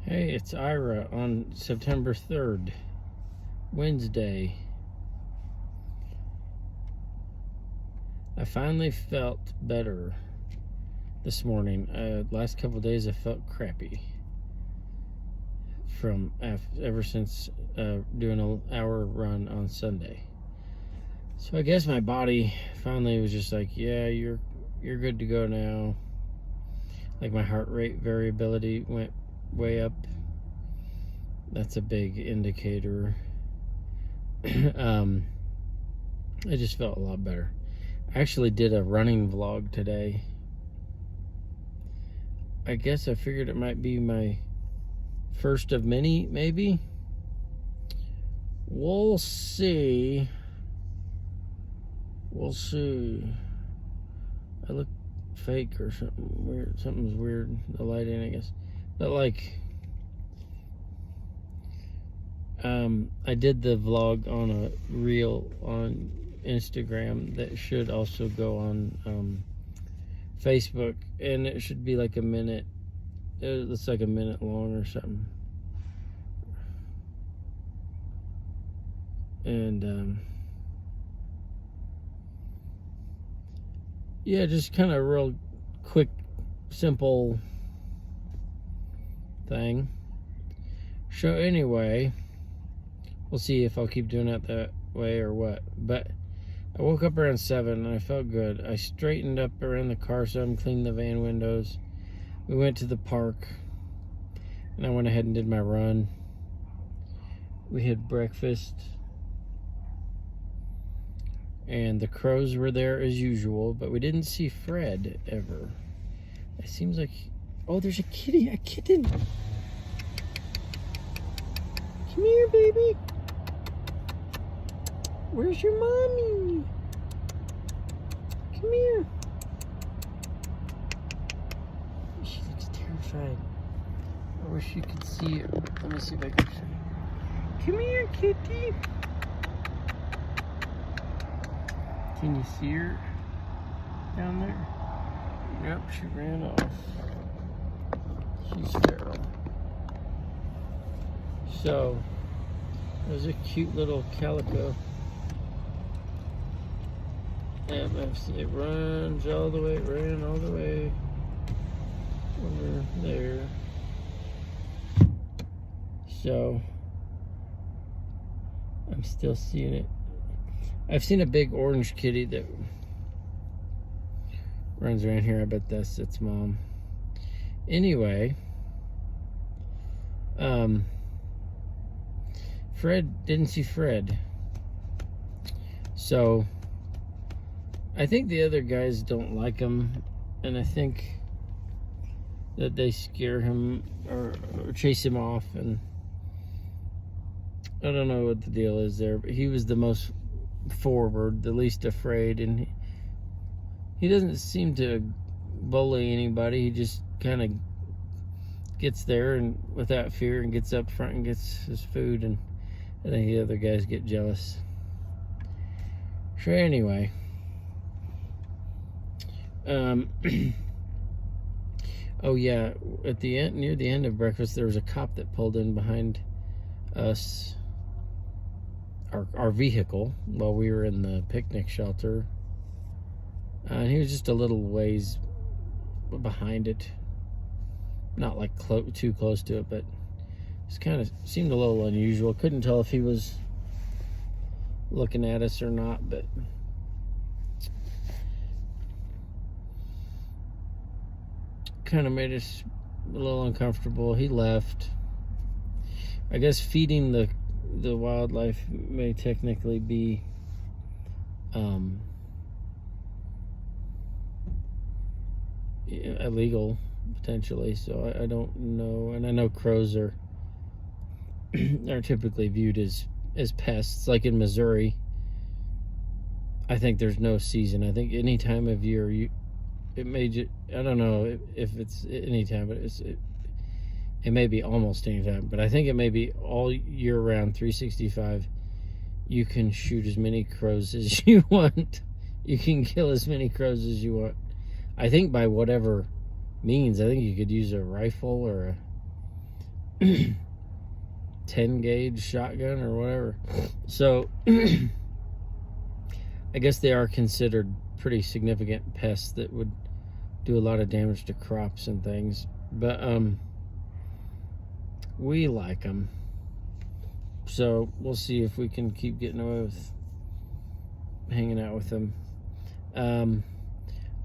Hey, it's Ira on September 3rd, Wednesday. I finally felt better this morning. Last couple of days I felt crappy from ever since doing an hour run on Sunday. So I guess my body finally was just like, yeah, you're good to go now. Like my heart rate variability went way up. That's a big indicator. I just felt a lot better. I actually did a running vlog today. I guess I figured it might be my first of many, maybe. We'll see. We'll see. I look fake or something weird. Something's weird. The lighting, I guess. But like, I did the vlog on a reel on Instagram that should also go on Facebook, and it should be like a minute. It looks like a minute long or something. And yeah, just kind of real quick, simple thing. So anyway, we'll see if I'll keep doing it that way or what. But I woke up around 7 and I felt good. I straightened up around the car some, cleaned the van windows. We went to the park and I went ahead and did my run. We had breakfast and the crows were there as usual, but we didn't see Fred ever. It seems like, oh, there's a kitty, a kitten. Come here, baby. Where's your mommy? Come here. She looks terrified. I wish you could see her. Let me see if I can show you. Come here, kitty. Can you see her down there? Yep, she ran off. She's feral. So, there's a cute little calico. And it runs all the way, ran all the way over there. So, I'm still seeing it. I've seen a big orange kitty that runs around here. I bet that's its mom. Anyway, Fred, didn't see Fred. So, I think the other guys don't like him, and I think that they scare him or chase him off, and I don't know what the deal is there, but he was the most forward, the least afraid, and he doesn't seem to bully anybody. He just kind of gets there and without fear and gets up front and gets his food, and I think the other guys get jealous. So anyway, oh yeah, at the end, near the end of breakfast, there was a cop that pulled in behind us, our vehicle, while we were in the picnic shelter, and he was just a little ways behind it, not like too close to it, but it kind of seemed a little unusual. Couldn't tell if he was looking at us or not, but kind of made us a little uncomfortable. He left. I guess feeding the wildlife may technically be illegal potentially, so I don't know. And I know crows are typically viewed as pests. Like in Missouri, I think there's no season. I think any time of year it may I don't know if it's any time, but it may be almost any time, but I think it may be all year round, 365. You can shoot as many crows as you want. You can kill as many crows as you want. I think by whatever means. I think you could use a rifle or 10 gauge shotgun or whatever. So I guess they are considered pretty significant pests that would do a lot of damage to crops and things. But we like them. So we'll see if we can keep getting away with hanging out with them.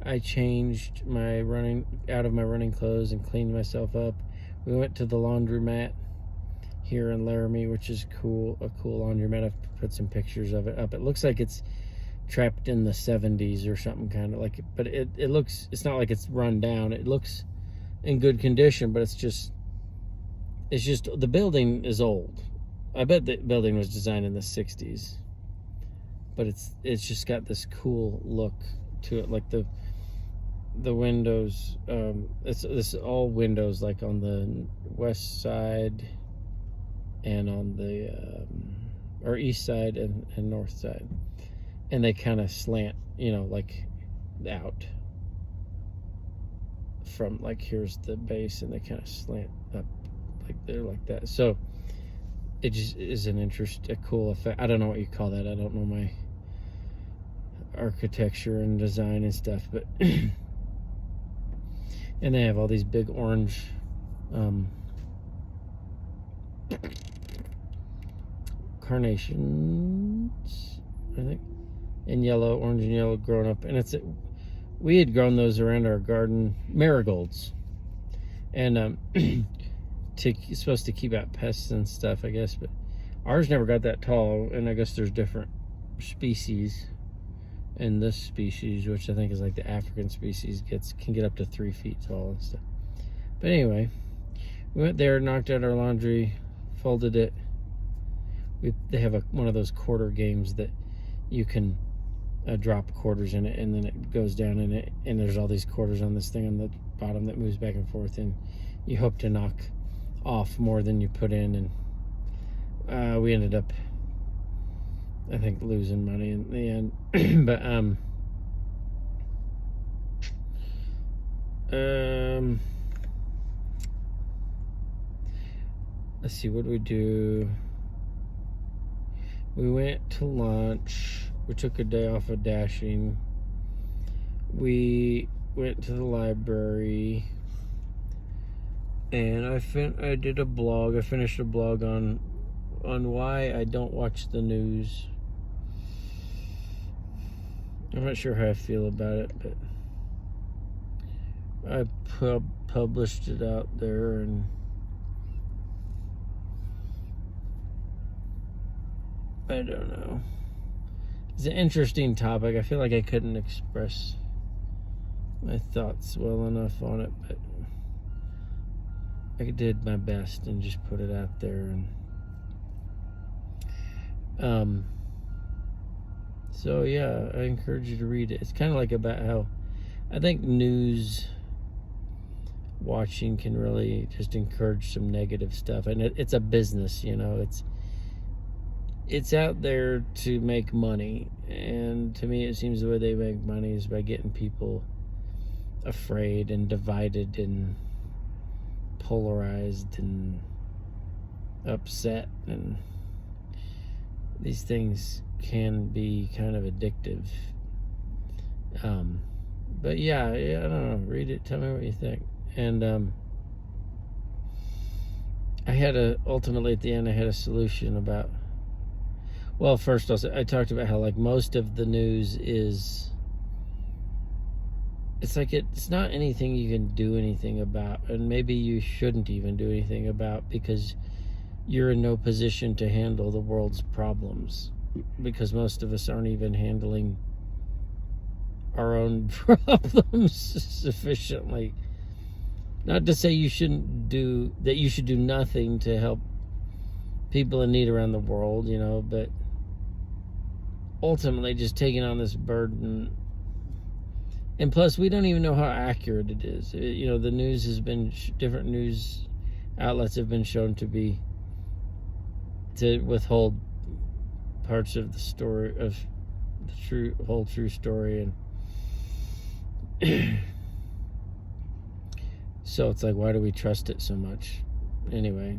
I changed my out of my running clothes and cleaned myself up. We went to the laundromat here in Laramie, which is cool. A cool laundromat. I've put some pictures of it up. It looks like it's trapped in the 70s or something, kind of like it, but it looks, it's not like it's run down. It looks in good condition, but it's just the building is old. I bet the building was designed in the 60s, but it's just got this cool look to it, like the windows. It's all windows, like on the west side and on the or east side and north side, and they kind of slant, like out from, like, here's the base, and they kind of slant up like they're like that. So it just is a cool effect. I don't know what you call that. I don't know my architecture and design and stuff, but and they have all these big orange carnations, I think, and orange and yellow grown up, and we had grown those around our garden, marigolds, and it's supposed to keep out pests and stuff, I guess, but ours never got that tall, and I guess there's different species. And this species, which I think is like the African species, can get up to 3 feet tall and stuff. But anyway, we went there, knocked out our laundry, folded it. They have one of those quarter games that you can drop quarters in it, and then it goes down in it, and there's all these quarters on this thing on the bottom that moves back and forth, and you hope to knock off more than you put in. And we ended up, I think, losing money in the end. But let's see, what did we do? We went to lunch. We took a day off of dashing. We went to the library, and I did a blog. I finished a blog on why I don't watch the news. I'm not sure how I feel about it, but I published it out there, and I don't know. It's an interesting topic. I feel like I couldn't express my thoughts well enough on it, but I did my best and just put it out there. And so yeah, I encourage you to read it. It's kind of like about how I think news watching can really just encourage some negative stuff, and it's a business, it's out there to make money, and to me it seems the way they make money is by getting people afraid and divided and polarized and upset, and these things can be kind of addictive. But yeah, I don't know, read it, tell me what you think. And ultimately at the end I had a solution about, well, first I talked about how, like, most of the news is, it's not anything you can do anything about, and maybe you shouldn't even do anything about, because you're in no position to handle the world's problems, because most of us aren't even handling our own problems sufficiently. Not to say you should do nothing to help people in need around the world, but ultimately just taking on this burden. And plus, we don't even know how accurate it is. The news has been, different news outlets have been shown to withhold parts of the story, of the whole true story, and so it's like, why do we trust it so much? anyway.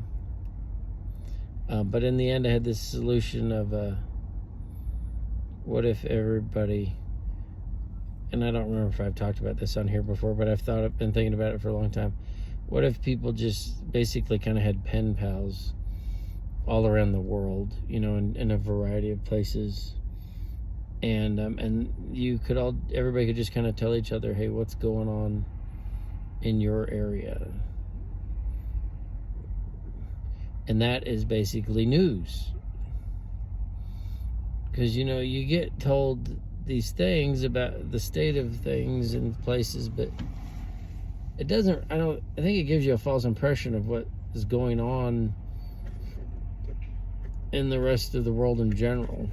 But in the end, I had this solution of what if everybody, and I don't remember if I've talked about this on here before, but I've been thinking about it for a long time. What if people just basically kind of had pen pals all around the world, in a variety of places, and everybody could just kind of tell each other, hey, what's going on in your area? And that is basically news. Because, you get told these things about the state of things in places, but it doesn't, I think it gives you a false impression of what is going on in the rest of the world in general.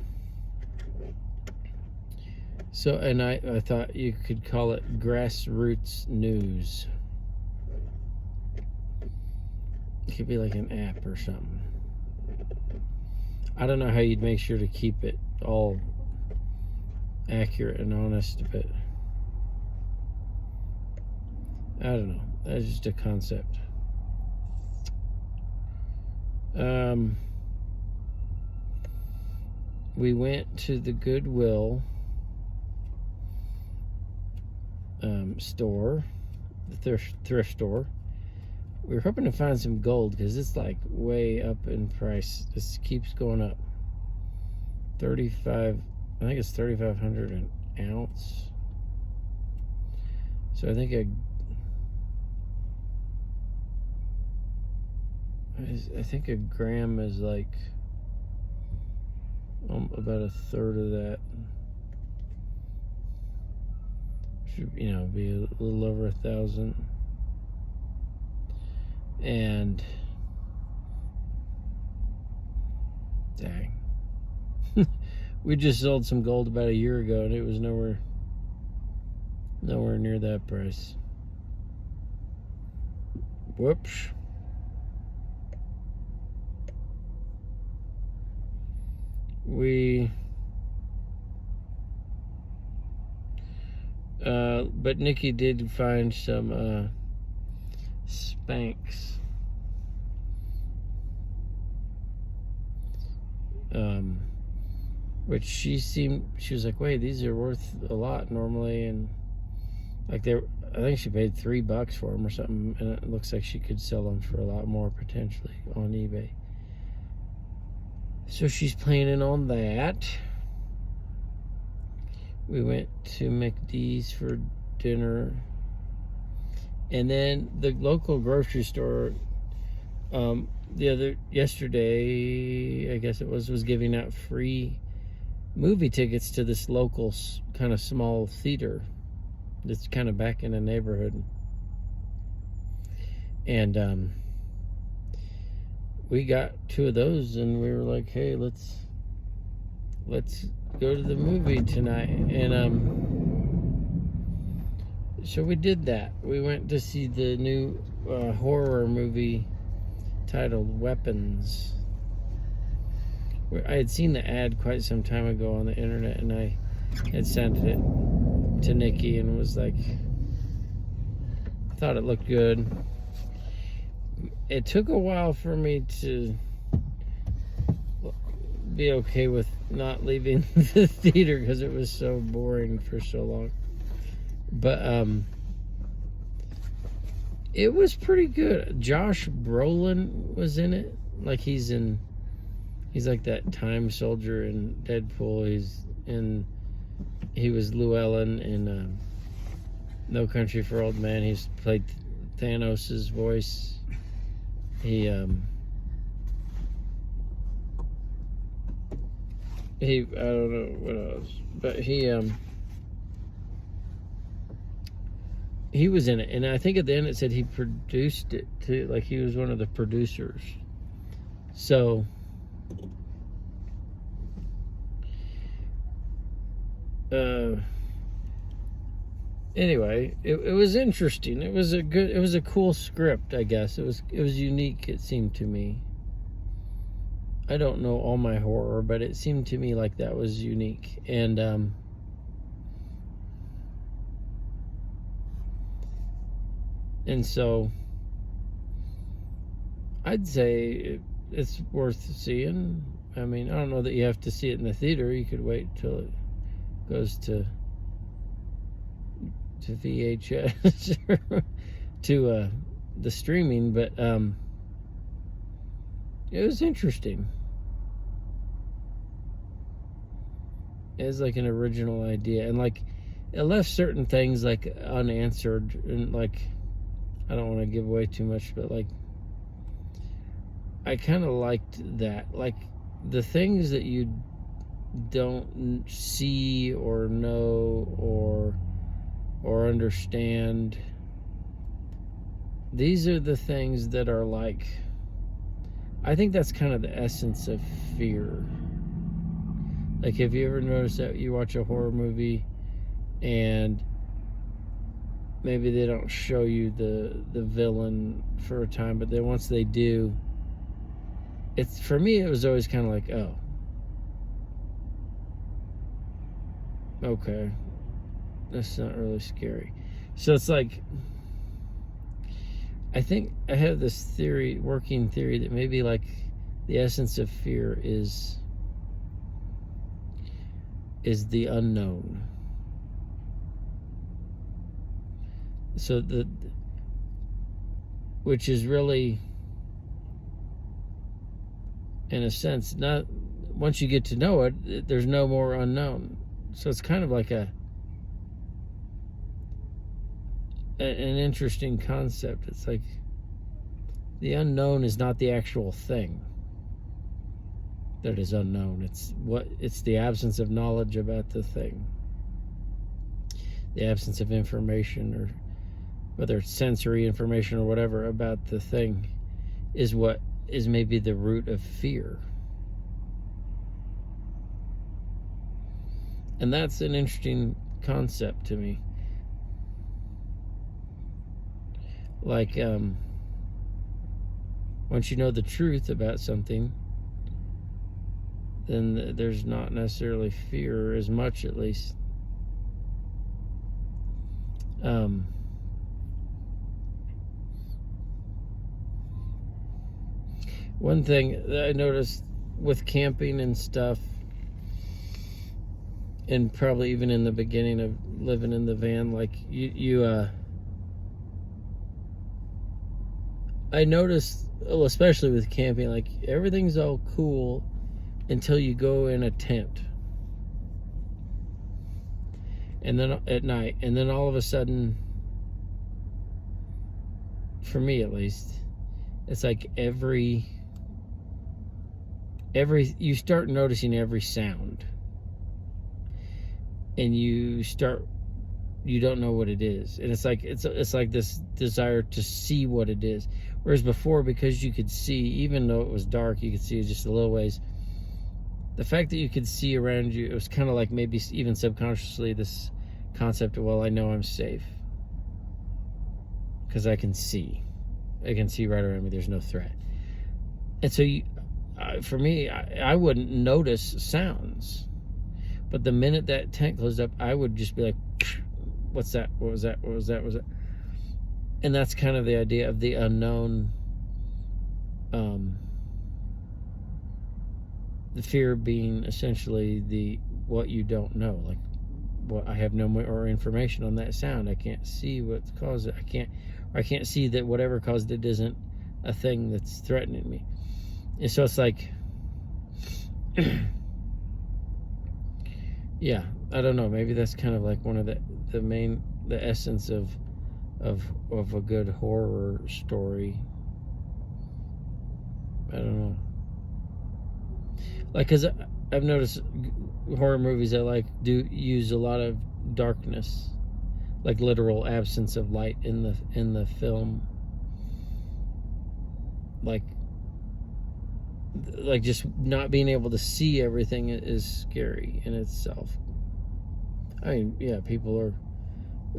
So, and I thought you could call it grassroots news. It could be like an app or something. I don't know how you'd make sure to keep it all accurate and honest, but I don't know. That's just a concept. We went to the Goodwill store, the thrift store. We were hoping to find some gold because it's like way up in price. This keeps going up. I think it's $3,500 an ounce. So I think a gram is like about a third of that. Should be a little over 1,000. And dang, we just sold some gold about a year ago, and it was nowhere near that price. Whoops. But Nikki did find some Spanx. Which she was like, wait, these are worth a lot normally, and like I think she paid $3 for them or something, and it looks like she could sell them for a lot more potentially on eBay. So she's planning on that. We went to McD's for dinner, and then the local grocery store yesterday, I guess it was giving out free movie tickets to this local kind of small theater that's kind of back in the neighborhood. And we got 2 of those, and we were like, hey, let's go to the movie tonight. And so we did that. We went to see the new horror movie titled Weapons. I had seen the ad quite some time ago on the internet, and I had sent it to Nikki and was like, I thought it looked good. It took a while for me to be okay with not leaving the theater because it was so boring for so long. But it was pretty good. Josh Brolin was in it. Like he's like that time soldier in Deadpool. He was Llewellyn in No Country for Old Men. He's played Thanos' voice. I don't know what else, but he was in it, and I think at the end it said he produced it too, like he was one of the producers. So anyway, it was interesting. It was a cool script, I guess. It was unique, it seemed to me. I don't know all my horror, but it seemed to me like that was unique. And so I'd say it's worth seeing. I mean, I don't know that you have to see it in the theater. You could wait till it goes to VHS or to the streaming, but it was interesting. It was like an original idea, and like it left certain things like unanswered, and like I don't want to give away too much, but like I kind of liked that, like the things that you don't see or know or understand. These are the things that are like, I think that's kind of the essence of fear. Like, have you ever noticed that you watch a horror movie and maybe they don't show you the villain for a time, but then once they do, it's, for me, it was always kind of like, oh, okay, that's not really scary. So it's like, I think I have this theory, working theory, that maybe like the essence of fear is the unknown. So which is really, in a sense, not, once you get to know it, there's no more unknown. So it's kind of like an interesting concept. It's like the unknown is not the actual thing that is unknown. It's the absence of knowledge about the thing, the absence of information, or whether it's sensory information or whatever about the thing, is what is maybe the root of fear. And that's an interesting concept to me. Like, once you know the truth about something, then there's not necessarily fear as much, at least. One thing that I noticed with camping and stuff, and probably even in the beginning of living in the van, like I noticed, well, especially with camping, like everything's all cool until you go in a tent, and then at night, and then all of a sudden, for me at least, it's like every you start noticing every sound, and you don't know what it is, and it's like this desire to see what it is. Whereas before, because you could see, even though it was dark, you could see just a little ways. The fact that you could see around you, it was kind of like maybe even subconsciously this concept of, well, I know I'm safe because I can see right around me. There's no threat. And so for me, I wouldn't notice sounds, but the minute that tent closed up, I would just be like, what's that? What was that? What was that? What was that? And that's kind of the idea of the unknown. The fear being essentially what you don't know. Like, what, I have no more information on that sound. I can't see what's caused it. I can't see that whatever caused it isn't a thing that's threatening me. And so it's like, yeah, I don't know. Maybe that's kind of like one of the essence of a good horror story. I don't know. Like, cause I've noticed horror movies that like do use a lot of darkness, like literal absence of light in the film. Like just not being able to see everything is scary in itself. I mean, yeah,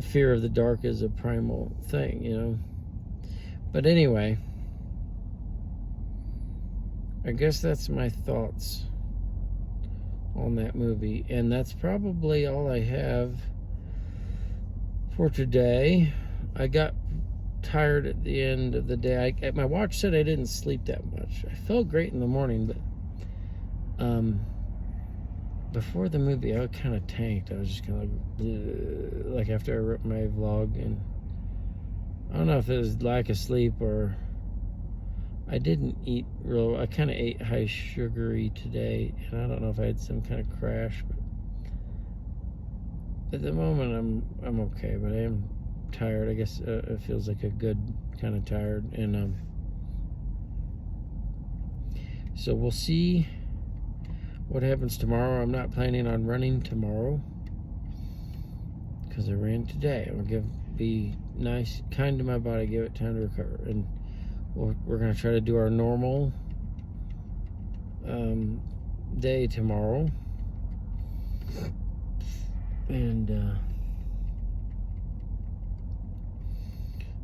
fear of the dark is a primal thing, you know. But anyway, I guess that's my thoughts on that movie, and that's probably all I have for today. I got tired at the end of the day. My watch said I didn't sleep that much. I felt great in the morning, but before the movie, I kind of tanked. I was just kind of like after I wrote my vlog, and I don't know if it was lack of sleep or I didn't eat real. I kind of ate high sugary today, and I don't know if I had some kind of crash, but at the moment I'm okay. But I am tired. I guess it feels like a good kind of tired, and so we'll see what happens tomorrow. I'm not planning on running tomorrow because I ran today. I'm gonna be nice, kind to my body, give it time to recover, and we're gonna try to do our normal day tomorrow, and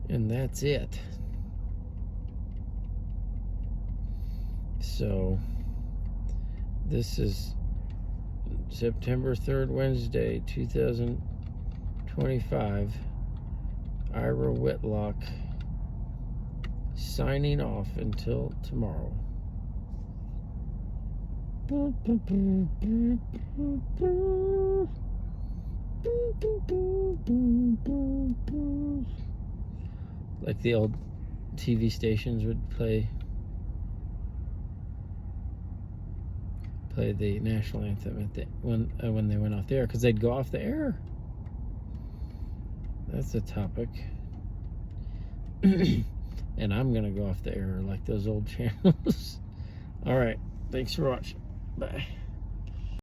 that's it. So this is September 3rd, Wednesday, 2025. Ira Whitlock signing off until tomorrow. Like the old TV stations would play the national anthem at when they went off the air, because they'd go off the air. That's a topic. And I'm gonna go off the air like those old channels. All right, thanks for watching. Bye.